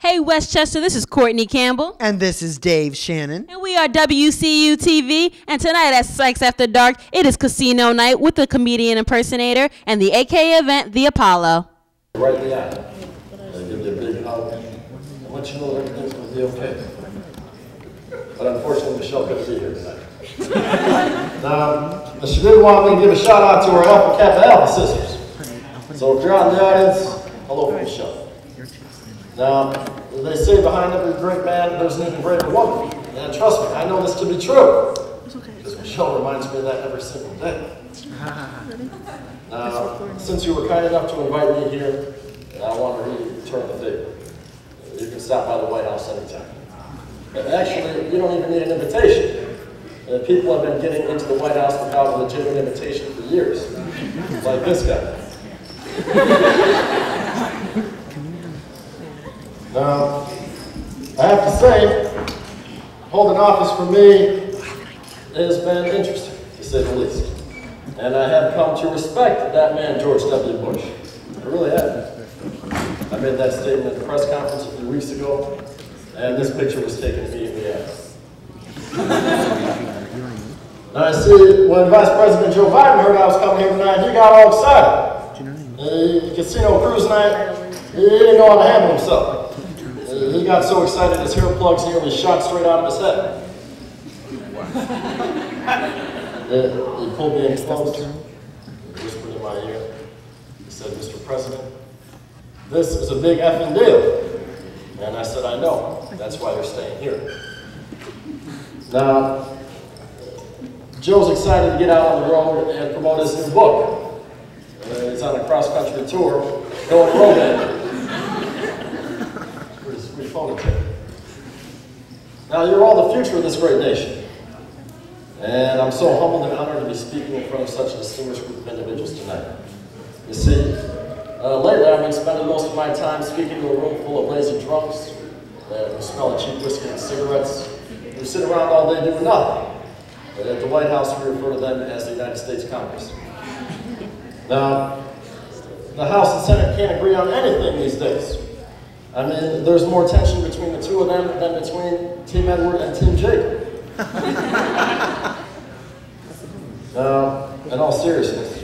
Hey Westchester, this is Courtney Campbell. And this is Dave Shannon. And we are WCU TV. And tonight at Sykes After Dark, it is casino night with the comedian impersonator and the AK event, The Apollo. Right in the eye. Give you a big hug and let you know that everything's going to be okay. But unfortunately, Michelle couldn't be here tonight. Now, she did want me to give a shout out to her Alpha Kappa Alpha sisters. So if you're out in the audience, hello from Michelle. Now, they say behind every great man, there's an even greater woman. And trust me, I know this to be true. Because Michelle reminds me of that every single day. Now, since you were kind enough to invite me here, I want to return the favor. You can stop by the White House anytime. And actually, you don't even need an invitation. People have been getting into the White House without a legitimate invitation for years. Like this guy. Now, I have to say, holding office for me has been interesting, to say the least. And I have come to respect that man, George W. Bush. I really have. I made that statement at the press conference a few weeks ago, and this picture was taken immediately after. Now, I see, when Vice President Joe Biden heard I was coming here tonight, he got all excited. Casino cruise night, he didn't know how to handle himself. He got so excited his hair plugs nearly shot straight out of his head. He pulled me in close, whispered in my ear. He said, "Mr. President, this is a big effing deal." And I said, "I know. That's why you're staying here." Now, Joe's excited to get out on the road and promote his new book. He's on a cross-country tour, going road. Pretty ponytail. Now, you're all the future of this great nation. And I'm so humbled and honored to be speaking in front of such a distinguished group of individuals tonight. You see, lately I've been spending most of my time speaking to a room full of lazy drunks who smell of cheap whiskey and cigarettes, who sit around all day doing nothing. At the White House, we refer to them as the United States Congress. Now, the House and Senate can't agree on anything these days. I mean, there's more tension between the two of them than between Team Edward and Team Jacob. Now, in all seriousness,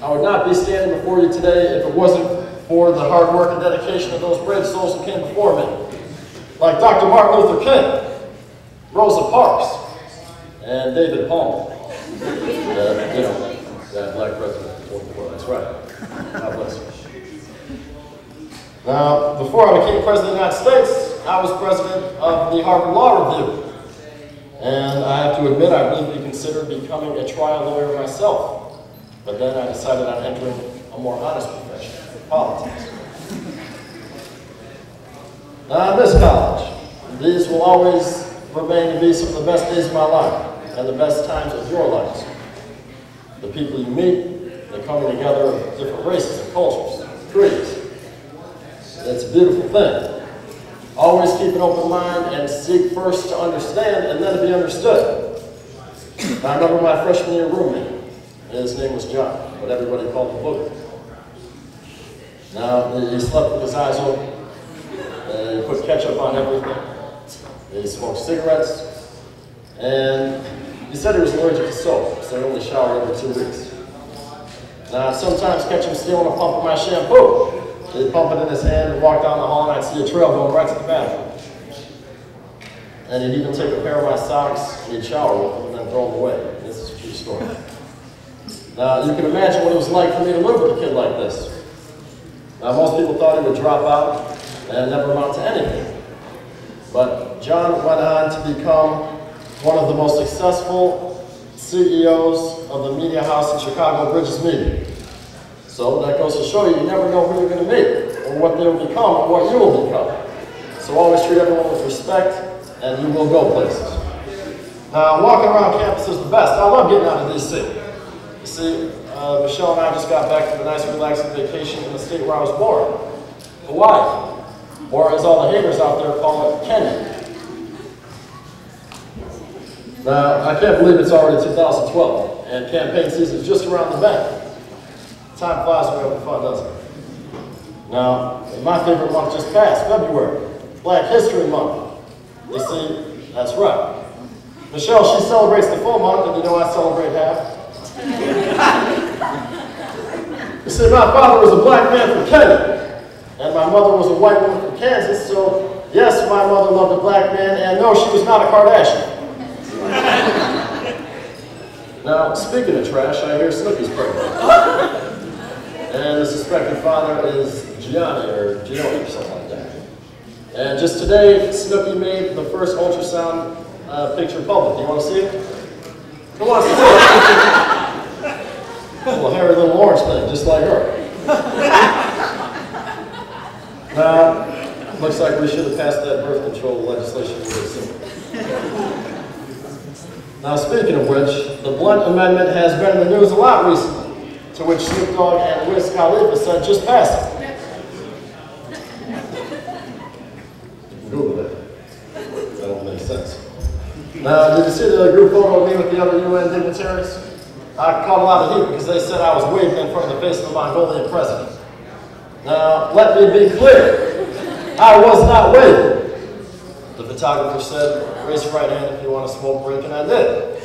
I would not be standing before you today if it wasn't for the hard work and dedication of those brave souls who came before me, like Dr. Martin Luther King, Rosa Parks, and David Palmer. That black president. That's right. God bless you. Now, before I became president of the United States, I was president of the Harvard Law Review. And I have to admit, I really considered becoming a trial lawyer myself. But then I decided on entering a more honest profession, politics. Now, in this college, these will always remain to be some of the best days of my life and the best times of your lives. The people you meet, the coming together of different races and cultures, creeds. It's a beautiful thing. Always keep an open mind and seek first to understand and then to be understood. I remember my freshman year roommate. His name was John, but everybody called him Booger. Now, he slept with his eyes open. He put ketchup on everything. He smoked cigarettes. And he said he was allergic to soap, so he only showered every 2 weeks. Now, I'd sometimes catch him stealing a pump of my shampoo. He'd pump it in his hand and walk down the hall, and I'd see a trail going right to the bathroom. And he'd even take a pair of my socks, and he'd shower with them, and then throw them away. This is a true story. Now, you can imagine what it was like for me to live with a kid like this. Now, most people thought he would drop out and never amount to anything. But John went on to become one of the most successful CEOs of the media house in Chicago, Bridges Media. So that goes to show you, you never know who you're going to meet, or what they will become, or what you will become. So always treat everyone with respect, and you will go places. Now, walking around campus is the best. I love getting out of D.C. You see, Michelle and I just got back from a nice relaxing vacation in the state where I was born, Hawaii, or as all the haters out there call it, Kenya. Now, I can't believe it's already 2012, and campaign season is just around the bend. Time flies when we have fun, doesn't it? Now, my favorite month just passed, February. Black History Month. You see, that's right. Michelle, she celebrates the full month, and you know I celebrate half. You see, my father was a black man from Kenya, and my mother was a white woman from Kansas, so yes, my mother loved a black man, and no, she was not a Kardashian. Now, speaking of trash, I hear Snooki's pregnant. And the suspected father is Gianni, or Gianni, or something like that. And just today, Snooki made the first ultrasound picture public. You want to see it? Who wants to see it? A little hairy little orange thing, just like her. Now, looks like we should have passed that birth control legislation really soon. Now, speaking of which, the Blunt Amendment has been in the news a lot recently, to which Snoop Dogg and Wiz Khalifa said just pass it. Google it. That don't make sense. Now, did you see the group photo of me with the other UN dignitaries? I caught a lot of heat because they said I was waving in front of the face of the Mongolian president. Now, let me be clear. I was not waving. The photographer said, raise your right hand if you want a smoke break, and I did.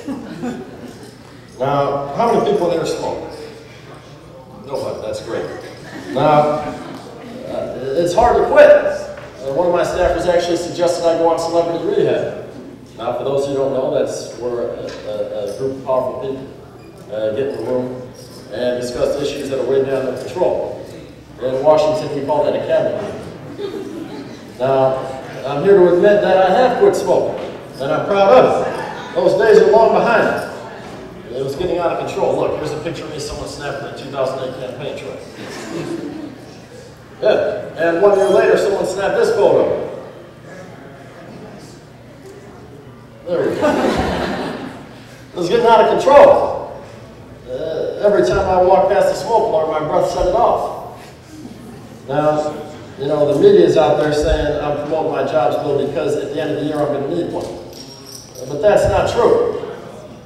Now, how many people in here smoke? Nobody, that's great. Now, it's hard to quit. One of my staffers actually suggested I go on celebrity rehab. Now, for those who don't know, that's where a group of powerful people get in the room and discuss issues that are way beyond their control. In Washington, we call that a cabinet meeting. Now, I'm here to admit that I have quit smoking, and I'm proud of it. Those days are long behind me. It was getting out of control. Look, here's a picture of me someone snapped in the 2008 campaign trail. Yeah, and 1 year later, someone snapped this photo. There we go. It was getting out of control. Every time I walk past the smoke alarm, my breath set it off. Now, you know, the media's out there saying I'm promoting my jobs bill because at the end of the year I'm going to need one. But that's not true.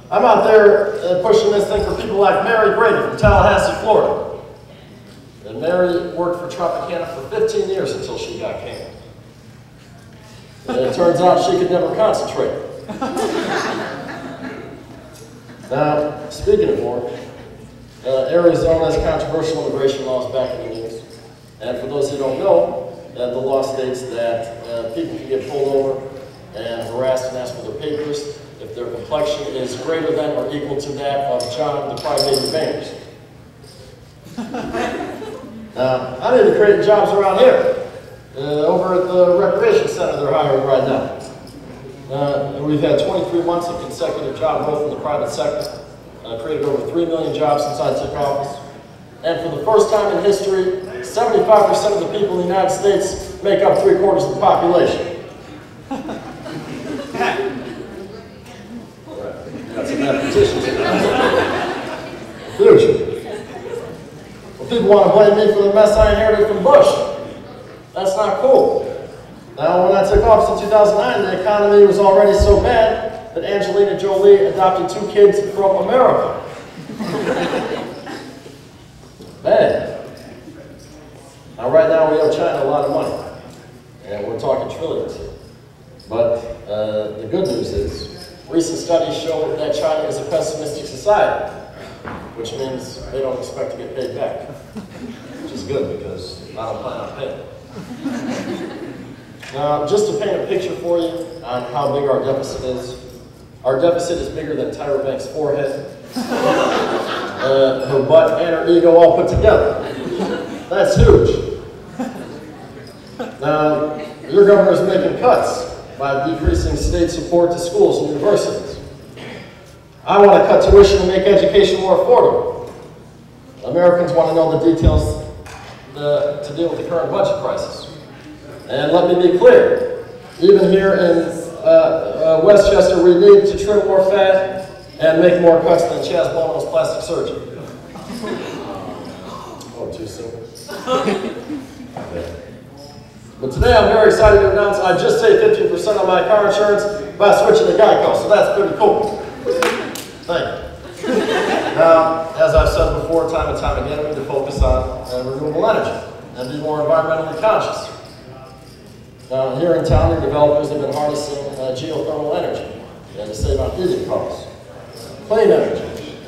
I'm out there pushing this thing for people like Mary Grady from Tallahassee, Florida. And Mary worked for Tropicana for 15 years until she got cancer. And it turns out she could never concentrate. Now, speaking of work, Arizona's controversial immigration law is back in the news. And for those who don't know, the law states that people can get pulled over and harassed and asked for their papers if their complexion is greater than or equal to that of John the Crybaby Baines. I need to create jobs around here. Over at the recreation center they're hiring right now. We've had 23 months of consecutive job growth in the private sector. Created over 3 million jobs since I took office. And for the first time in history, 75% of the people in the United States make up 3/4 of the population. Got some mathematicians in there. Future. Well, people want to blame me for the mess I inherited from Bush. That's not cool. Now, when I took office in 2009, the economy was already so bad that Angelina Jolie adopted 2 kids from America. Man. Now, right now, we owe China a lot of money. And we're talking trillions here. But the good news is, recent studies show that China is a pessimistic society, which means they don't expect to get paid back. Which is good, because I don't plan on paying. Now, just to paint a picture for you on how big our deficit is bigger than Tyra Banks' forehead, her butt, and her ego all put together. That's huge. Now, your governor is making cuts by decreasing state support to schools and universities. I want to cut tuition and make education more affordable. Americans want to know the details to deal with the current budget crisis. And let me be clear, even here in Westchester, we need to trim more fat and make more cuts than Chaz Bono's plastic surgery. Oh, too soon? Okay. But today I'm very excited to announce I just saved 15% on my car insurance by switching to Geico, so that's pretty cool. Thank you. Now, as I've said before, time and time again, we need to focus on renewable energy and be more environmentally conscious. Here in town, the developers have been harnessing geothermal energy to save on heating costs. Clean energy,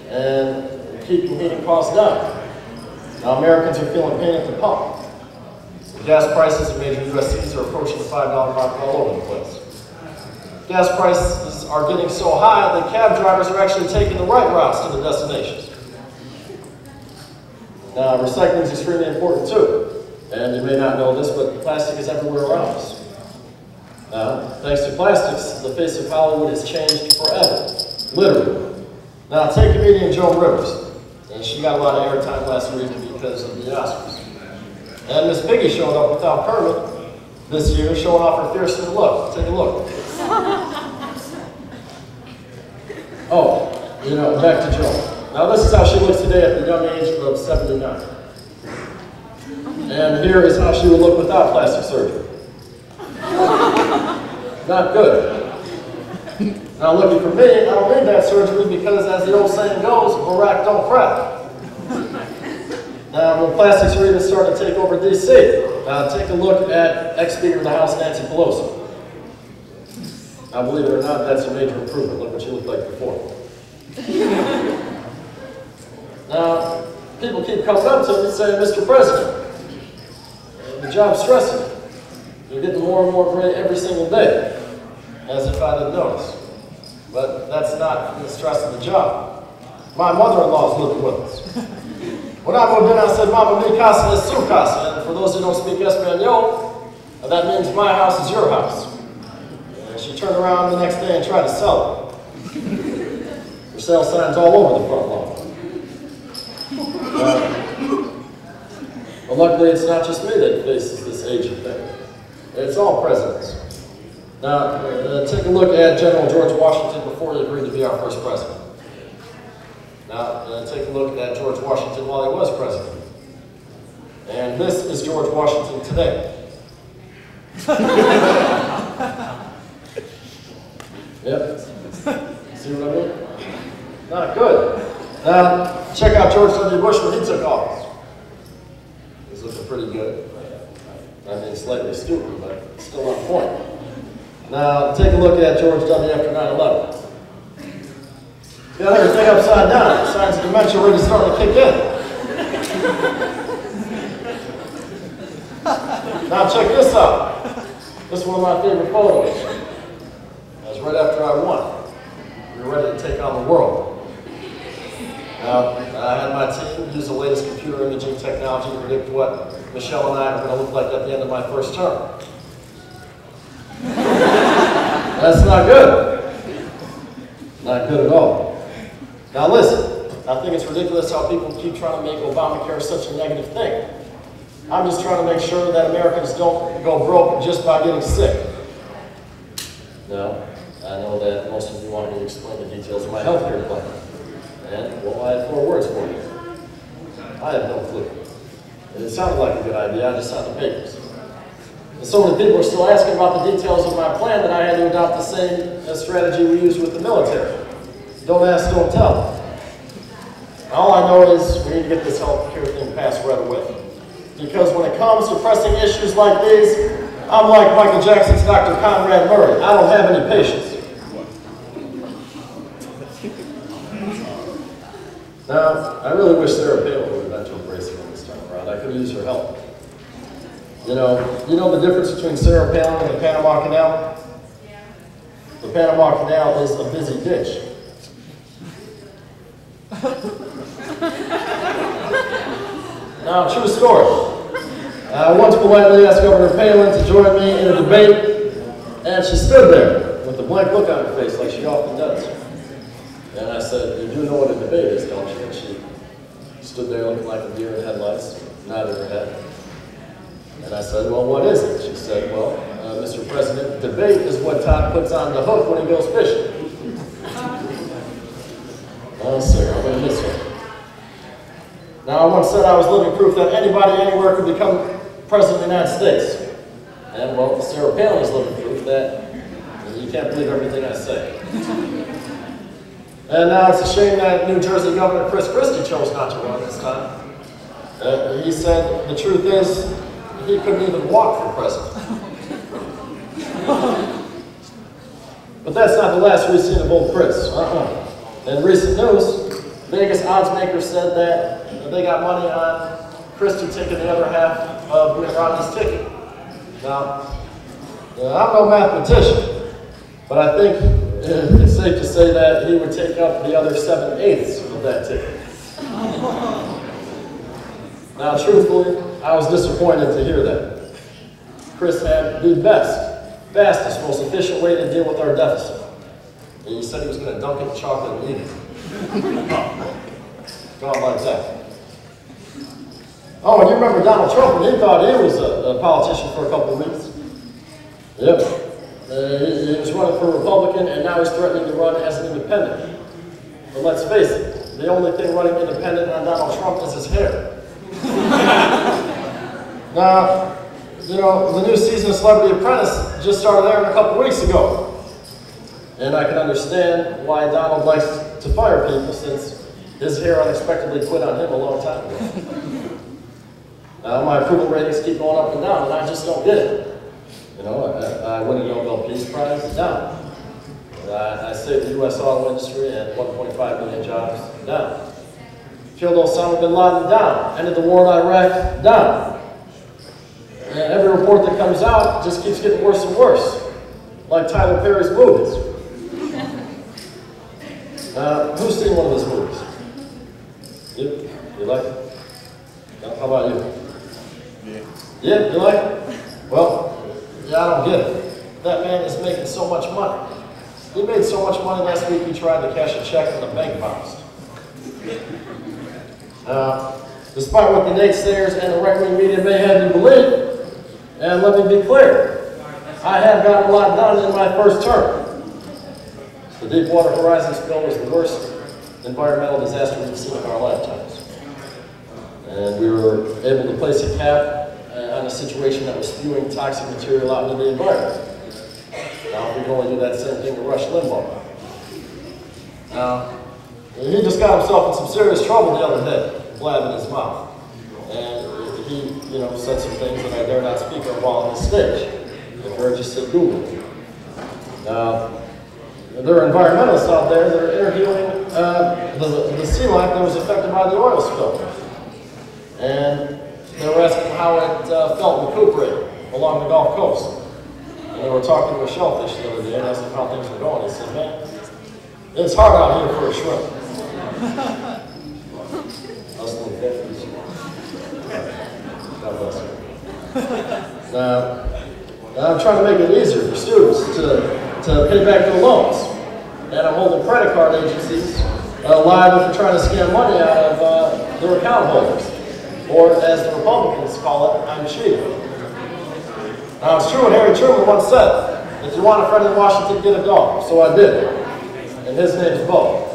and keeping heating costs down. Now, Americans are feeling pain at the pump. The gas prices in major U.S. cities are approaching the $5 mark all over the place. Gas prices are getting so high that cab drivers are actually taking the right routes to the destinations. Now, recycling is extremely important too. And you may not know this, but plastic is everywhere around us. Now, thanks to plastics, the face of Hollywood has changed forever, literally. Now, take comedian Joan Rivers. And she got a lot of airtime last week because of the Oscars. And Miss Piggy showed up without permit this year, showing off her fearsome look. Take a look. Oh, you know, back to Joan. Now, this is how she looks today at the young age of 79. And here is how she would look without plastic surgery. Not good. Now, looking for me, I don't need that surgery because, as the old saying goes, Barack don't crack. Now, when plastics are even starting to take over D.C., take a look at ex-Speaker of the House, Nancy Pelosi. Now, believe it or not, that's a major improvement. Look what she looked like before. Now, people keep coming up to me and saying, Mr. President, the job's stressing. You're getting more and more gray every single day, as if I didn't notice. But that's not the stress of the job. My mother-in-law is living with us. When I moved in, I said, Mama, mi casa es su casa. And for those who don't speak Espanol, that means my house is your house. And she turned around the next day and tried to sell it. For sale signs all over the front lawn. Well, luckily, it's not just me that faces this aging thing. It's all presidents. Now, take a look at General George Washington before he agreed to be our first president. Now, take a look at George Washington while he was president. And this is George Washington today. Yep. See what I mean? Not good. Now, check out George W. Bush when he took office. He's looking pretty good. I mean, slightly stupid, but still on point. Now, take a look at George W. after 9/11. Got everything upside down. Signs of dementia already starting to kick in. Now, check this out. This is one of my favorite photos. That was right after I won. We were ready to take on the world. Now, I had my team use the latest computer imaging technology to predict what Michelle and I are going to look like at the end of my first term. That's not good. Not good at all. Now listen, I think it's ridiculous how people keep trying to make Obamacare such a negative thing. I'm just trying to make sure that Americans don't go broke just by getting sick. Now, I know that most of you want me to explain the details of my health care plan. And, well, I have 4 words for you. I have no clue. It sounded like a good idea, I just saw the papers. And so many people are still asking about the details of my plan that I had to adopt the same strategy we use with the military. Don't ask, don't tell. All I know is we need to get this health care thing passed right away. Because when it comes to pressing issues like these, I'm like Michael Jackson's Dr. Conrad Murray. I don't have any patience. Now, I really wish Sarah Palin would have been to embrace it this time around. I could use her help. You know the difference between Sarah Palin and the Panama Canal? Yeah. The Panama Canal is a busy ditch. Now, true story. I once politely asked Governor Palin to join me in a debate, and she stood there with a blank look on her face like she often does. And I said, "You do know what a debate is, don't you?" And she stood there looking like a deer in headlights, nodded her head. And I said, "Well, what is it?" She said, "Well, Mr. President, debate is what Todd puts on the hook when he goes fishing." Oh, sir, I'm going to miss her. Now, I once said I was living proof that anybody anywhere could become President of the United States. And, well, Sarah Palin is living proof that you can't believe everything I say. And now it's a shame that New Jersey Governor Chris Christie chose not to run this time. He said the truth is he couldn't even walk for president. But that's not the last we've seen of old Chris. In recent news, Vegas odds makers said that they got money on Chris to take the other half of Mitt Romney's ticket. Now, I'm no mathematician, but I think it's safe to say that he would take up the other 7/8 of that ticket. Now, truthfully, I was disappointed to hear that. Chris had the best, fastest, most efficient way to deal with our deficit. And he said he was going to dunk it in chocolate and eat it. Gone like that. Oh, and you remember Donald Trump, when he thought he was a politician for a couple of weeks? Yep. He was running for Republican, and now he's threatening to run as an independent. But let's face it, the only thing running independent on Donald Trump is his hair. Now, you know, the new season of Celebrity Apprentice just started airing a couple weeks ago. And I can understand why Donald likes to fire people, since his hair unexpectedly quit on him a long time ago. Now, my approval ratings keep going up and down, and I just don't get it. You know, I win a Nobel Peace Prize, down. I saved the U.S. auto industry and 1.5 million jobs, down. Killed Osama bin Laden, down. Ended the war in Iraq, down. And every report that comes out just keeps getting worse and worse, like Tyler Perry's movies. Who's seen one of his movies? You? You like it? No? How about you? Yeah, you like it? Well, yeah, I don't get it. That man is making so much money. He made so much money last week he tried to cash a check and the bank bounced. Despite what the naysayers and the right-wing media may have you believe, and let me be clear, I have gotten a lot done in my first term. The Deepwater Horizon spill was the worst environmental disaster we've seen in our lifetimes. And we were able to place a cap on a situation that was spewing toxic material out into the environment. Now, we can only do that same thing to Rush Limbaugh. Now, he just got himself in some serious trouble the other day, blabbing his mouth. And he, you know, said some things that I dare not speak of while on the stage. If you're interested, Google it. Now, there are environmentalists out there that are interviewing the sea life that was affected by the oil spill. And they were asking how it felt recuperating along the Gulf Coast. And they were talking to a shellfish the other day and asked him how things were going. He said, man, it's hard out here for a shrimp. Us little catfish. God bless you. Now, I'm trying to make it easier for students to pay back their loans. And I'm holding credit card agencies liable for trying to scam money out of their account holders. Or, as the Republicans call it, I'm cheating. Now, it's true what Harry Truman once said. If you want a friend in Washington, get a dog. So I did. And his name is Bo.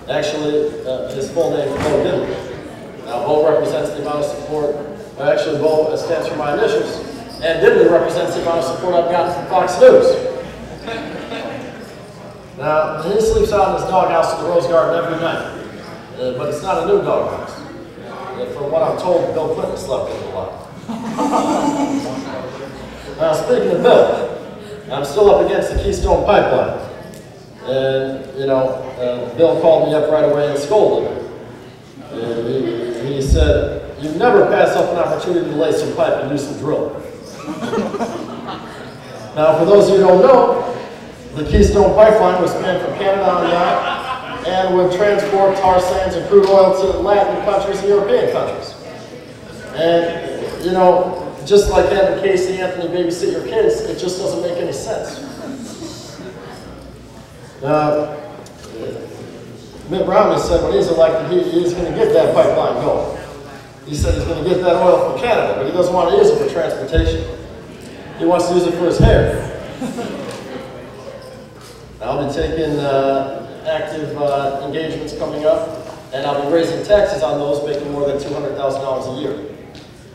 Actually, his full name is Bo Diddley. Now, Bo represents the amount of support. Actually, Bo stands for my initials. And Diddley represents the amount of support I've gotten from Fox News. Now, he sleeps out in his doghouse in the Rose Garden every night. But it's not a new doghouse. From what I'm told, Bill Clinton slept in it a lot. Now, speaking of Bill, I'm still up against the Keystone Pipeline. And, you know, Bill called me up right away and scolded me. And he said, you never pass up an opportunity to lay some pipe and do some drilling. Now, for those of you who don't know, the Keystone Pipeline was planned from Canada on the yacht and would transport tar sands and crude oil to Latin countries and European countries. And, you know, just like having Casey Anthony babysit your kids, it just doesn't make any sense. Mitt Romney said when he's elected, he's going to get that pipeline going. He said he's going to get that oil from Canada, but he doesn't want to use it for transportation. He wants to use it for his hair. I'll be taking active engagements coming up, and I'll be raising taxes on those making more than $200,000 a year.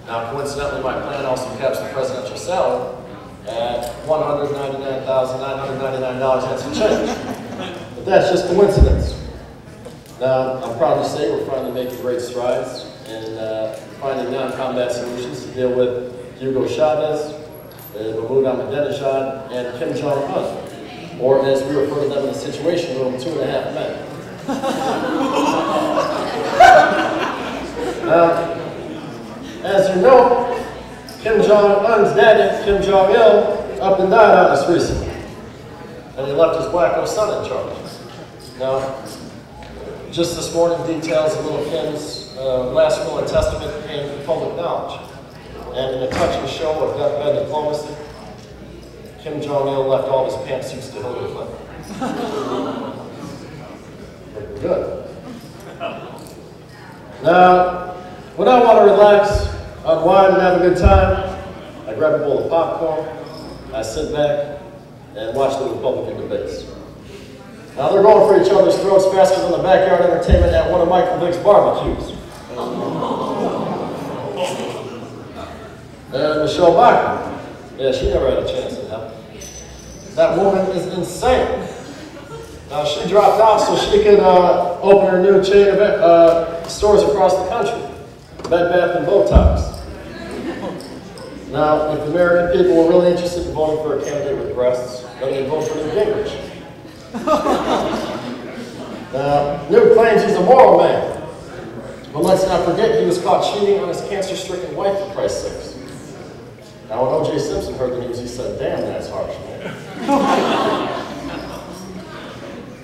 Now, coincidentally, my plan also caps the presidential salary at $199,999 and some change. But that's just coincidence. Now, I'm proud to say we're finally making great strides in finding non-combat solutions to deal with Hugo Chavez, Mahmoud Ahmadinejad, and Kim Jong-un, or as we refer to them in the Situation Room, 2.5 men. As you know, Kim Jong-un's daddy, Kim Jong-il, up and died on us recently, and he left his wacko son in charge. Now, just this morning, details of little Kim's last will and testament became public knowledge. And in a touching show of deathbed diplomacy, Kim Jong-il left all of his pantsuits to Hillary Clinton. Looking good. Now, when I want to relax, unwind, and have a good time, I grab a bowl of popcorn, I sit back, and watch the Republican debates. Now, they're going for each other's throats faster than the backyard entertainment at one of Michael Vick's barbecues. And Michelle Bachmann, yeah, she never had a chance in hell. That woman is insane. Now, she dropped out so she could open her new chain of stores across the country. Bed Bath and Botox. Now, if the American people were really interested in voting for a candidate with breasts, then they'd vote for Newt Gingrich. Now, Newt claims he's a moral man. But let's not forget he was caught cheating on his cancer-stricken wife, for Christ's sakes. Now, when O.J. Simpson heard the news, he said, damn, that's harsh, man.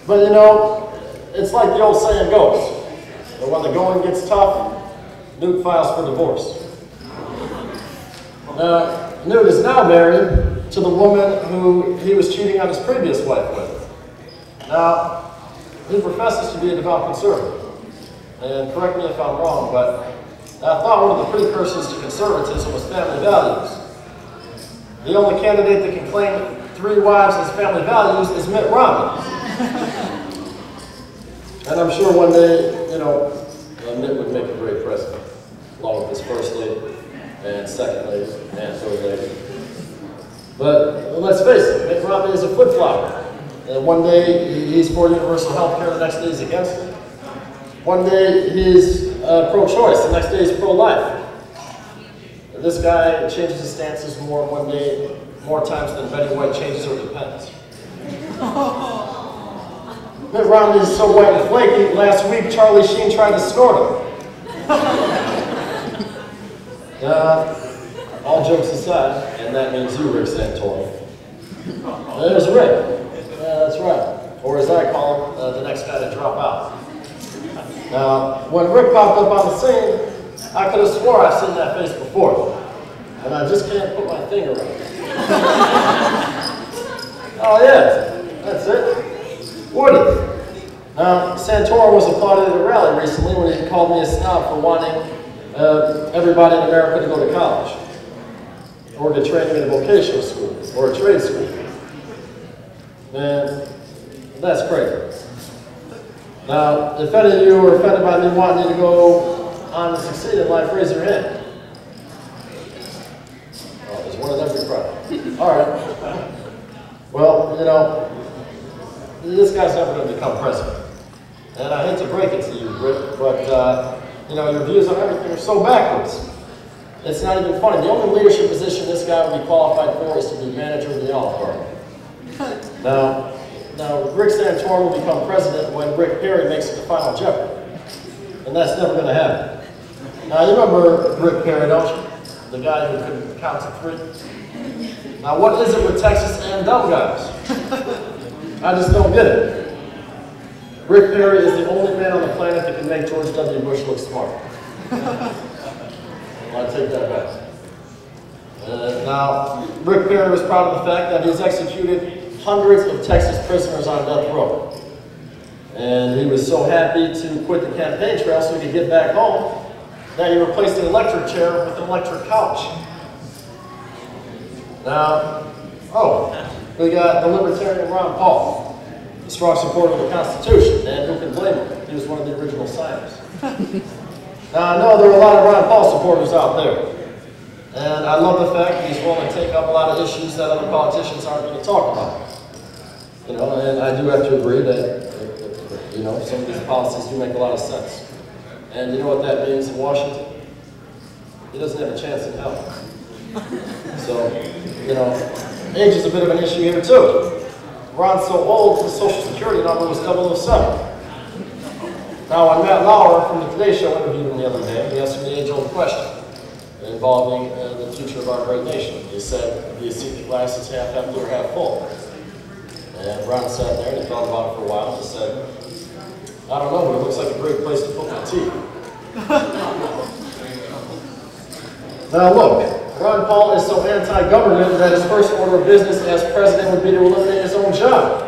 But you know, it's like the old saying goes, that when the going gets tough, Newt files for divorce. Newt is now married to the woman who he was cheating on his previous wife with. Now, he professes to be a devout conservative. And correct me if I'm wrong, but I thought one of the precursors to conservatism was family values. The only candidate that can claim 3 wives as family values is Mitt Romney. And I'm sure one day, you know, Mitt would make a great president, along with his first lady, and second lady, and third lady. But let's face it, Mitt Romney is a flip-flopper. And one day he's for universal health care, the next day he's against it. One day he's pro-choice, the next day he's pro-life. This guy changes his stances more times than Betty White changes her depends. Mitt Romney is so white and flaky, last week Charlie Sheen tried to snort him. All jokes aside, and that means you, Rick Santorum. There's Rick. Yeah, that's right. Or as I call him, the next guy to drop out. Now, when Rick popped up on the scene, I could have swore I've seen that face before. And I just can't put my finger on it. Oh yeah, that's it. Woody. Now, Santorum was applauded at a rally recently when he called me a snob for wanting everybody in America to go to college. Or to training in a vocational school, or a trade school. Man, that's crazy. Now, if any of you are offended by me wanting you to go on to succeed in life, raise your hand. Oh, there's one in every crowd. All right. Well, you know, this guy's never going to become president. And I hate to break it to you, Rick, but, you know, your views on everything are so backwards. It's not even funny. The only leadership position this guy would be qualified for is to be manager of the Olive Garden. Now, Rick Santorum will become president when Rick Perry makes it to Final Jeopardy. And that's never going to happen. Now, you remember Rick Perry, don't you? The guy who couldn't count to 3. Now, what is it with Texas and dumb guys? I just don't get it. Rick Perry is the only man on the planet that can make George W. Bush look smart. I'll take that back. Now, Rick Perry was proud of the fact that he's executed hundreds of Texas prisoners on death row. And he was so happy to quit the campaign trail so he could get back home that he replaced an electric chair with an electric couch. Now, we got the libertarian Ron Paul, a strong supporter of the Constitution, and who can blame him? He was one of the original signers. Now, I know there are a lot of Ron Paul supporters out there, and I love the fact that he's willing to take up a lot of issues that other politicians aren't going to talk about. You know, and I do have to agree that, you know, some of these policies do make a lot of sense. And you know what that means in Washington? He doesn't have a chance in hell. So, you know, age is a bit of an issue here too. Ron's so old, his social security number was 007. Now, when Matt Lauer from the Today Show interviewed him the other day, he asked him the age-old question involving the future of our great nation. He said, do you see the glass is half empty or half full? And Ron sat there and he thought about it for a while and said, I don't know, but it looks like a great place to put my tea. Now look, Ron Paul is so anti-government that his first order of business as president would be to eliminate his own job.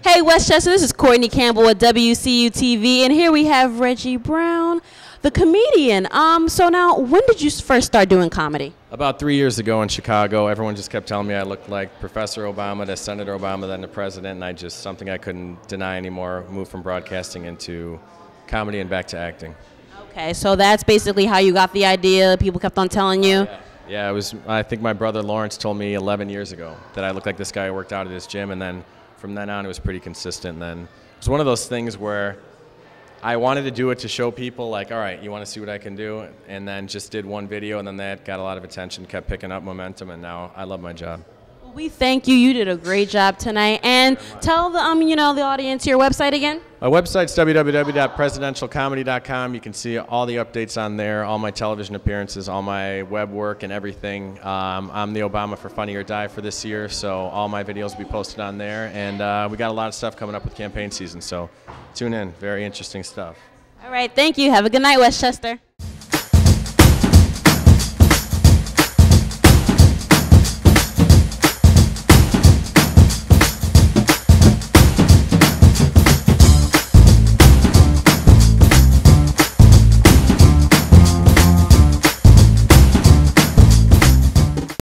Hey Westchester, this is Courtney Campbell with WCU-TV, and here we have Reggie Brown, the comedian. So now, when did you first start doing comedy? About 3 years ago in Chicago. Everyone just kept telling me I looked like Professor Obama, to Senator Obama, then the president, and something I couldn't deny anymore, moved from broadcasting into comedy and back to acting. Okay, so that's basically how you got the idea. People kept on telling you? Yeah, it was, I think my brother Lawrence told me 11 years ago that I looked like this guy who worked out at his gym, and then from then on it was pretty consistent. And then it was one of those things where I wanted to do it to show people, like, all right, you want to see what I can do? And then just did one video, and then that got a lot of attention, kept picking up momentum, and now I love my job. Well, we thank you. You did a great job tonight. And tell the the audience your website again. My website's www.presidentialcomedy.com. You can see all the updates on there, all my television appearances, all my web work and everything. I'm the Obama for Funny or Die for this year, so all my videos will be posted on there. And we got a lot of stuff coming up with campaign season, so tune in. Very interesting stuff. All right, thank you. Have a good night, Westchester.